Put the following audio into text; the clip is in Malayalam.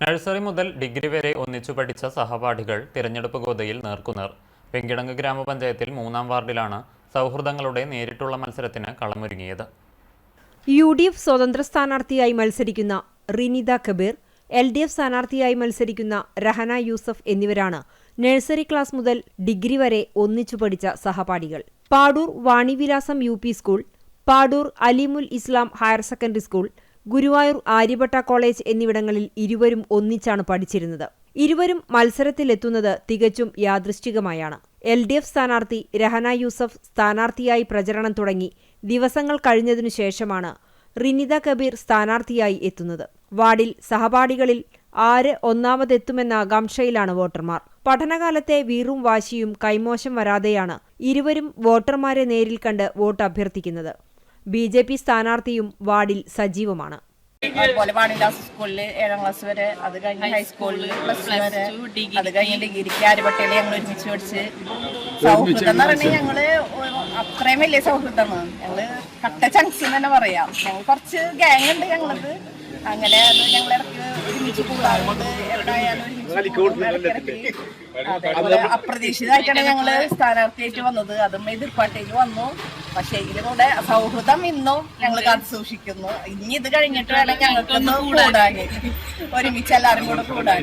നഴ്സറി മുതൽ ഡിഗ്രി വരെ ഒന്നിച്ചു പഠിച്ച സഹപാഠികൾ തിരഞ്ഞെടുപ്പ് ഗോതയിൽ നേർക്കുനേർ. വെങ്കിടങ്ങ് ഗ്രാമപഞ്ചായത്തിൽ 3-ാം വാർഡിലാണ് സൗഹൃദങ്ങളുടെ നേരിട്ടുള്ള മത്സരത്തിന് കളമൊരുങ്ങിയത്. UDF സ്വതന്ത്ര സ്ഥാനാർത്ഥിയായി മത്സരിക്കുന്ന റിനിത കബീർ, LDF സ്ഥാനാർത്ഥിയായി മത്സരിക്കുന്ന രഹന യൂസഫ് എന്നിവരാണ് നഴ്സറി ക്ലാസ് മുതൽ ഡിഗ്രി വരെ ഒന്നിച്ചു പഠിച്ച സഹപാഠികൾ. Padoor Vanivilasam UP school, Padoor Alimul Islam higher secondary school, Guruvayur Aryabhatta college എന്നിവിടങ്ങളിൽ ഇരുവരും ഒന്നിച്ചാണ് പഠിച്ചിരുന്നത്. ഇരുവരും മത്സരത്തിലെത്തുന്നത് തികച്ചും യാദൃശ്ചികമായാണ്. LDF സ്ഥാനാർത്ഥി രഹന യൂസഫ് സ്ഥാനാർത്ഥിയായി പ്രചരണം തുടങ്ങി ദിവസങ്ങൾ കഴിഞ്ഞതിനു ശേഷമാണ് റിനിത കബീർ സ്ഥാനാർത്ഥിയായി എത്തുന്നത്. വാർഡിൽ സഹപാഠികളിൽ ആര് ഒന്നാമതെത്തുമെന്ന ആകാംക്ഷയിലാണ് വോട്ടർമാർ. പഠനകാലത്തെ വീറും വാശിയും കൈമോശം വരാതെയാണ് ഇരുവരും വോട്ടർമാരെ നേരിൽ കണ്ട് വോട്ട് അഭ്യർത്ഥിക്കുന്നത്. BJP സ്ഥാനാർത്ഥിയും വാർഡിൽ സജീവമാണ്. അതുപോലെ വാണിവിലാസം സ്കൂളിൽ 7-ാം ക്ലാസ് വരെ, അത് കഴിഞ്ഞ് ഹൈസ്കൂളിൽ +2 വരെ, അത് കഴിഞ്ഞ് ഡിഗ്രിക്ക് ആര്യഭട്ടയിൽ ഞങ്ങൾ ഒരുമിച്ച് പഠിച്ച്. സൗഹൃദം എന്ന് പറഞ്ഞാൽ ഞങ്ങള് അത്രയും വലിയ സൗഹൃദമാണ്. ഞങ്ങള് കട്ട ചങ്സ് തന്നെ പറയാം. ഞങ്ങൾ കുറച്ച് ഗ്യാങ് ഉണ്ട് ഞങ്ങളത്. അങ്ങനെ അത് ഞങ്ങൾ ഇടയ്ക്ക് ഒരുമിച്ച് കൂടാറുണ്ട്. എവിടെയായാലും അപ്രതീക്ഷിതമായിട്ടാണ് ഞങ്ങള് സ്ഥാനാർത്ഥിയായിട്ട് വന്നത്. അതും എതിർപ്പാട്ടേക്ക് വന്നു. പക്ഷേ എങ്കിലും കൂടെ സൗഹൃദം ഇന്നും ഞങ്ങൾ കാത്തു സൂക്ഷിക്കുന്നു. ഇനി ഇത് കഴിഞ്ഞിട്ട് വേണം ഞങ്ങൾക്കൊന്ന് കൂടാൻ, ഒരുമിച്ച് എല്ലാവരും കൂടെ കൂടാൻ.